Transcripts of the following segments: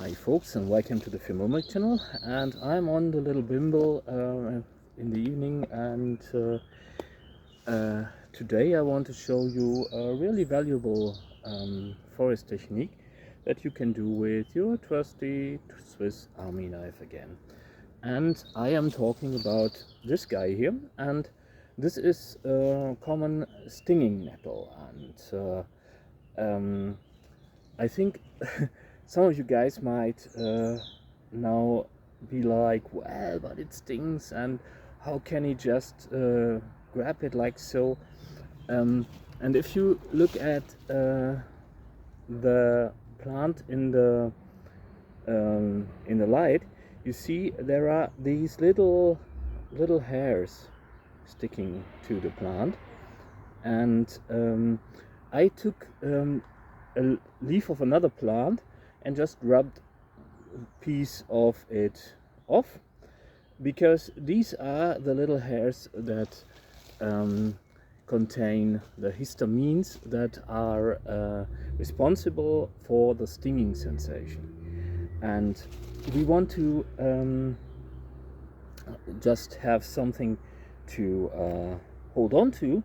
Hi folks, and welcome to the Filmomic channel. And I'm on the little bimble in the evening, and today I want to show you a really valuable forest technique that you can do with your trusty Swiss Army knife again. And I am talking about this guy here, and this is a common stinging nettle. And I think some of you guys might now be like, well, but it stings, and how can he just grab it like so? And if you look at the plant in the light, you see there are these little hairs sticking to the plant, and I took a leaf of another plant and just rubbed a piece of it off, because these are the little hairs that contain the histamines that are responsible for the stinging sensation. And we want to just have something to hold on to.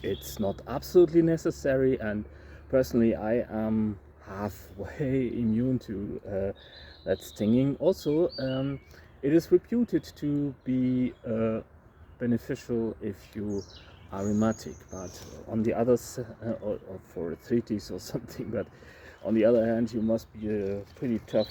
It's not absolutely necessary, and personally I am halfway immune to that stinging. Also, it is reputed to be beneficial if you are rheumatic, but on the others or for arthritis or something, but on the other hand you must be pretty tough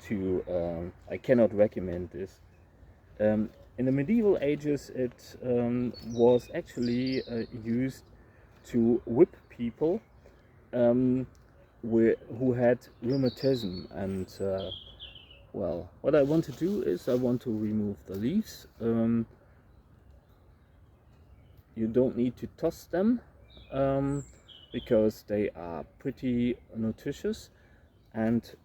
to I cannot recommend this. In the medieval ages, it was actually used to whip people who had rheumatism. And well, what I want to do is I want to remove the leaves. You don't need to toss them because they are pretty nutritious and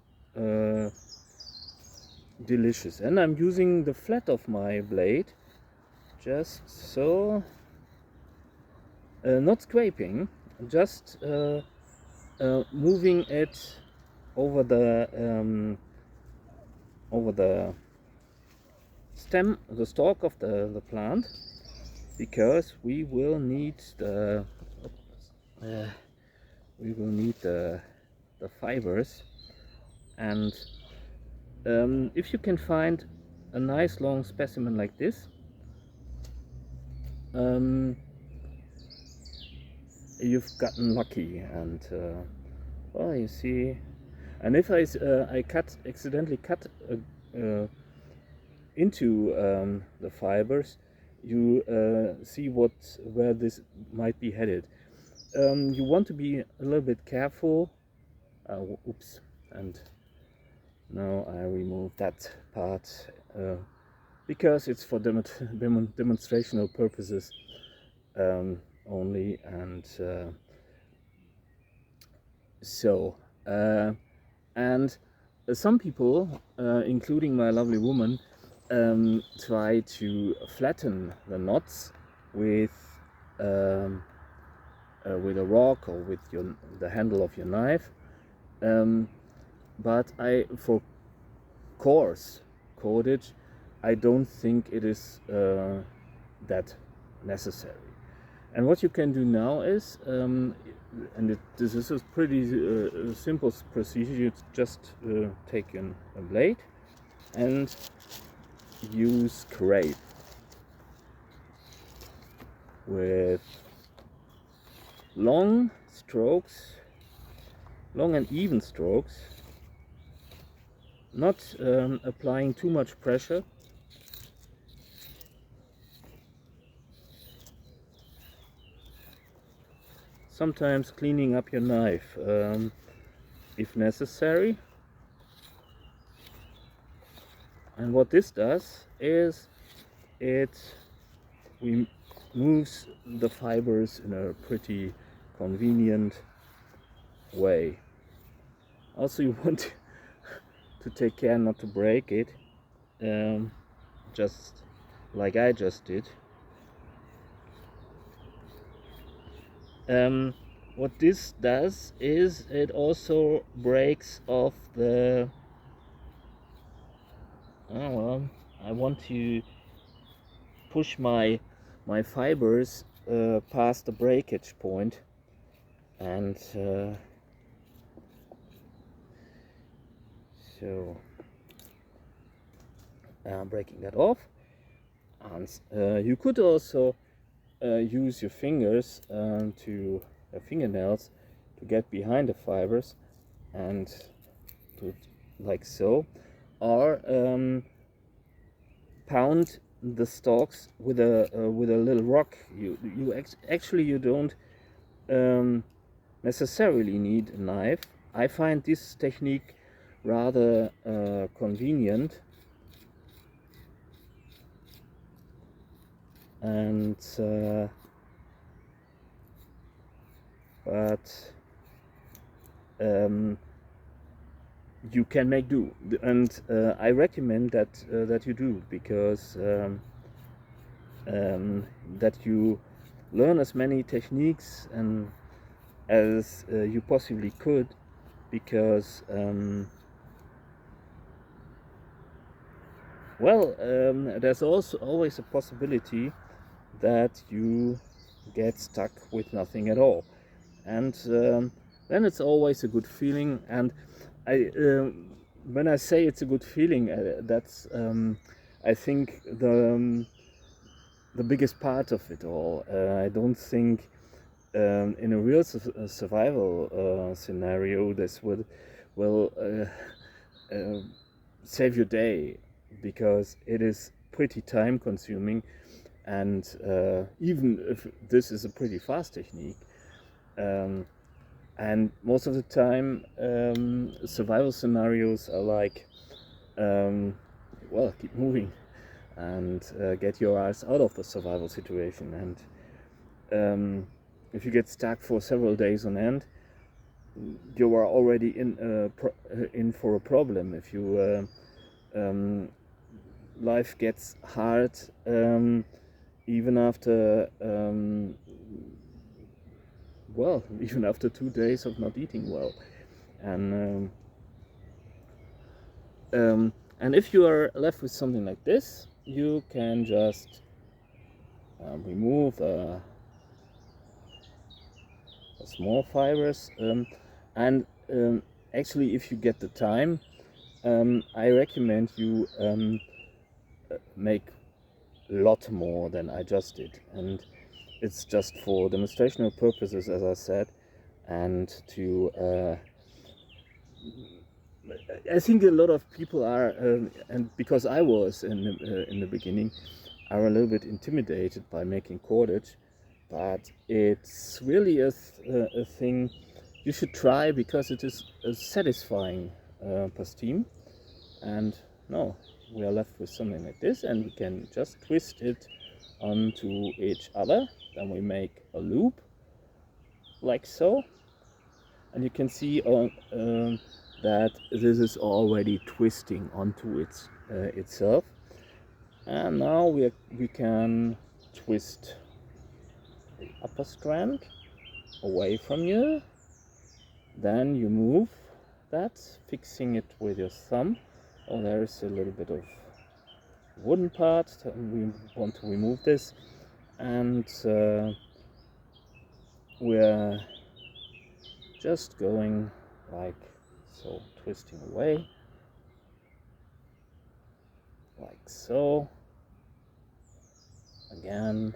delicious. And I'm using the flat of my blade, just so, not scraping, just moving it over the stem, the stalk of the plant, because we will need the fibers. And if you can find a nice long specimen like this, you've gotten lucky. And well, you see, and if I accidentally cut into the fibers, you see where this might be headed. You want to be a little bit careful. Oops, and now I remove that part because it's for demonstrational purposes only. And and some people, including my lovely woman, try to flatten the knots with a rock or with the handle of your knife. But for coarse cordage, I don't think it is that necessary. And what you can do now is, this is a pretty simple procedure. You just take a blade and you scrape with long and even strokes, not applying too much pressure. Sometimes cleaning up your knife if necessary. And what this does is it removes the fibers in a pretty convenient way. Also, you want to take care not to break it, just like I just did. what this does is it also breaks off the I want to push my fibers past the breakage point, and so breaking that off. And you could also use your fingers fingernails to get behind the fibers and do it like so, or pound the stalks with a little rock. Actually you don't necessarily need a knife. I find this technique rather convenient, and but you can make do, and I recommend that you do, because that you learn as many techniques and as you possibly could, because there's also always a possibility that you get stuck with nothing at all, and then it's always a good feeling. And when I say it's a good feeling, that's I think the biggest part of it all. I don't think in a real survival scenario this will save your day, because it is pretty time consuming, and even if this is a pretty fast technique, and most of the time survival scenarios are like keep moving and get your ass out of the survival situation. And if you get stuck for several days on end, you are already in for a problem. If you life gets hard even after even after 2 days of not eating well. And if you are left with something like this, you can just remove small fibers, and actually, if you get the time, I recommend you make a lot more than I just did, and it's just for demonstrational purposes, as I said, and to I think a lot of people are, and because I was in the beginning, are a little bit intimidated by making cordage, but it's really a thing you should try, because it is a satisfying pastime. And now we are left with something like this, and we can just twist it onto each other. Then we make a loop like so, and you can see that this is already twisting onto itself. And now we can twist the upper strand away from you. Then you move that, fixing it with your thumb. Oh, there is a little bit of wooden part, and we want to remove this, and we're just going like so, twisting away like so, again.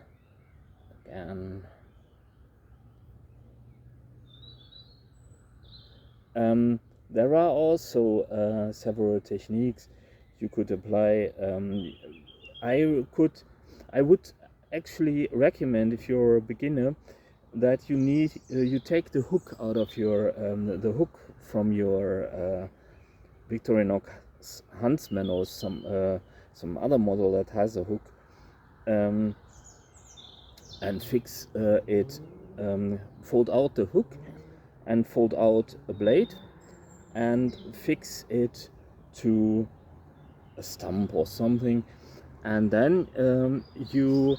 There are also several techniques you could apply. I would actually recommend, if you're a beginner, that you take the hook out of your the hook from your Victorinox Huntsman, or some other model that has a hook, and fix it. Fold out the hook and fold out a blade and fix it to a stump or something, and then you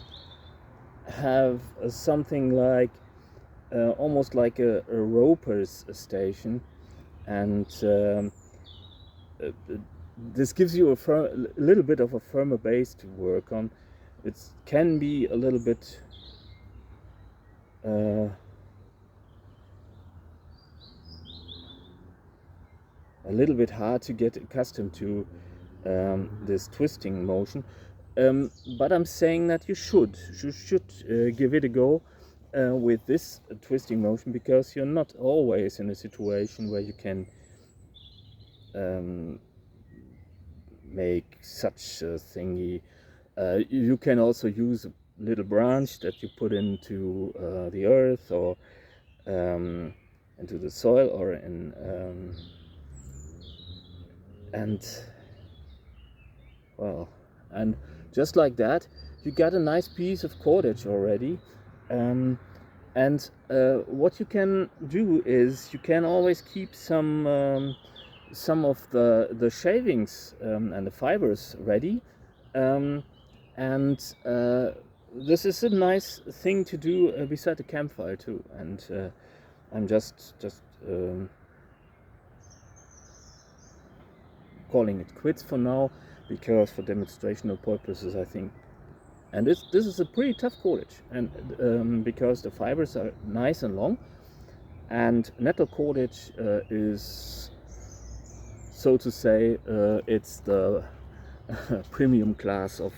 have something like almost like a roper's station, and uh, this gives you a little bit of a firmer base to work on. It can be a little bit uh, hard to get accustomed to this twisting motion, but I'm saying that you should give it a go with this twisting motion, because you're not always in a situation where you can make such a thingy. You can also use a little branch that you put into the earth, or into the soil, or in and well, and just like that, you got a nice piece of cordage already. And what you can do is you can always keep some of the shavings and the fibers ready, and this is a nice thing to do beside the campfire too. And I'm just calling it quits for now, because for demonstrational purposes, I think. And this is a pretty tough cordage, and because the fibers are nice and long, and nettle cordage is, so to say, it's the premium class of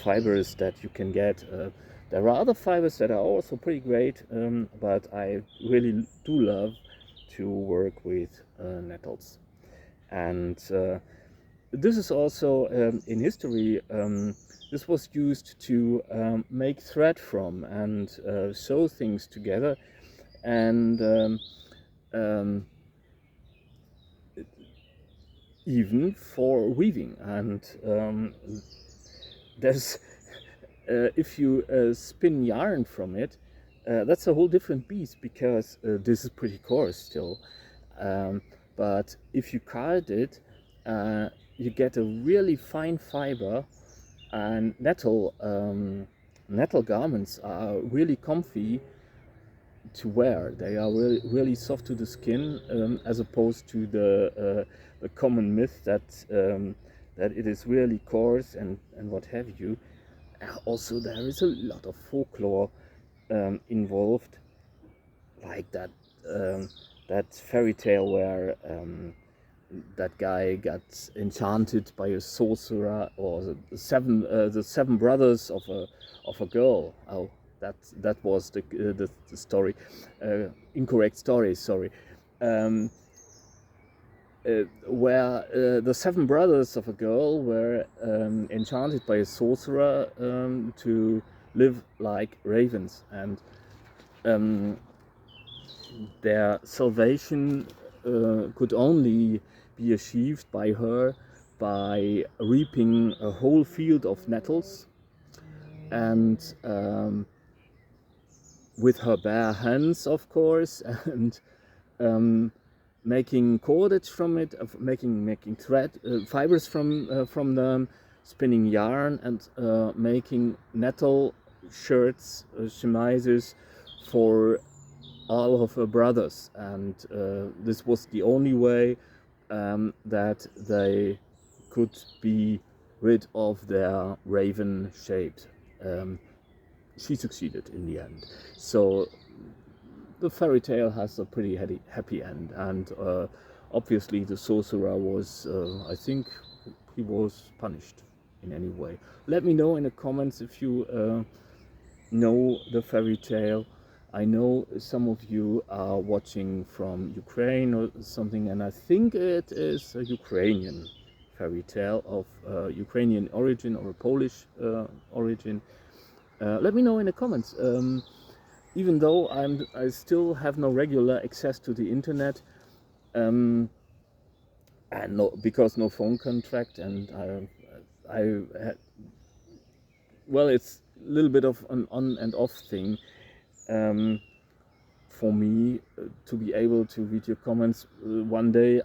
fibers that you can get. There are other fibers that are also pretty great, but I really do love to work with nettles. And this is also in history. This was used to make thread from, and sew things together, and even for weaving. And there's if you spin yarn from it, that's a whole different beast, because this is pretty coarse still. But if you card it, you get a really fine fiber, and nettle garments are really comfy to wear. They are really soft to the skin, as opposed to the common myth that it is really coarse and what have you. Also, there is a lot of folklore involved, like that fairy tale where that guy got enchanted by a sorcerer, or the seven brothers of a girl. Oh, that was the story. Incorrect story. Sorry. Where the seven brothers of a girl were enchanted by a sorcerer to live like ravens, and their salvation could only be achieved by her by reaping a whole field of nettles, and with her bare hands, of course, and making cordage from it, making thread fibers from them, spinning yarn, and making nettle shirts, chemises for all of her brothers. And this was the only way that they could be rid of their raven shaped. She succeeded in the end. So the fairy tale has a pretty happy end, and obviously the sorcerer was, I think, he was punished in any way. Let me know in the comments if you know the fairy tale. I know some of you are watching from Ukraine or something, and I think it is a Ukrainian fairy tale of Ukrainian origin, or a Polish origin. Let me know in the comments. Even though I still have no regular access to the internet, and because no phone contract, and well, it's a little bit of an on and off thing for me to be able to read your comments. One day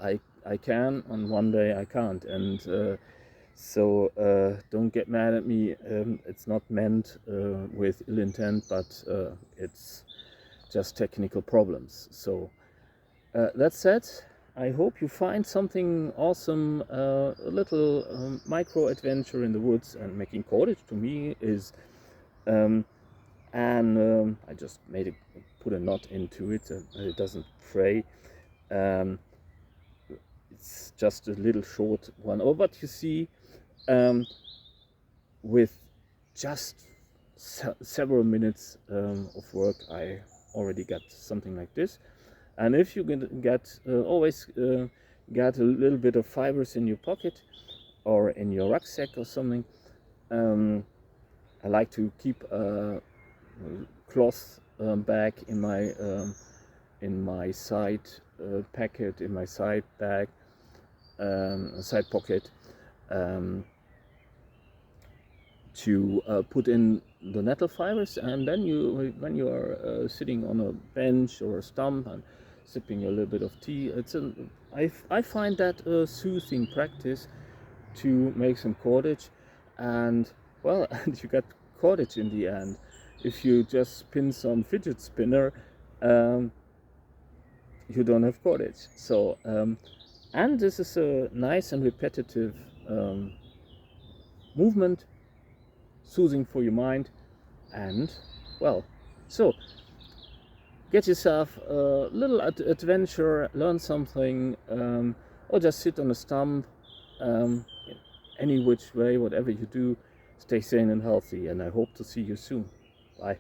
I can, and one day I can't, and so don't get mad at me. It's not meant with ill intent, but it's just technical problems. So that said, I hope you find something awesome, a little micro adventure in the woods. And making cordage to me is, I just put a knot into it and it doesn't fray. It's just a little short one. Oh, but you see, with just several minutes of work, I already got something like this. And if you get always get a little bit of fibers in your pocket or in your rucksack or something, I like to keep a cloth bag in my side pocket, in my side bag, side pocket, to put in the nettle fibers, and then when you are sitting on a bench or a stump and sipping a little bit of tea, I find that a soothing practice to make some cordage, and well, and you got cordage in the end. If you just spin some fidget spinner, you don't have cordage. So and this is a nice and repetitive movement, soothing for your mind, and well, so get yourself a little adventure, learn something, or just sit on a stump, any which way, whatever you do, stay sane and healthy, and I hope to see you soon. Bye.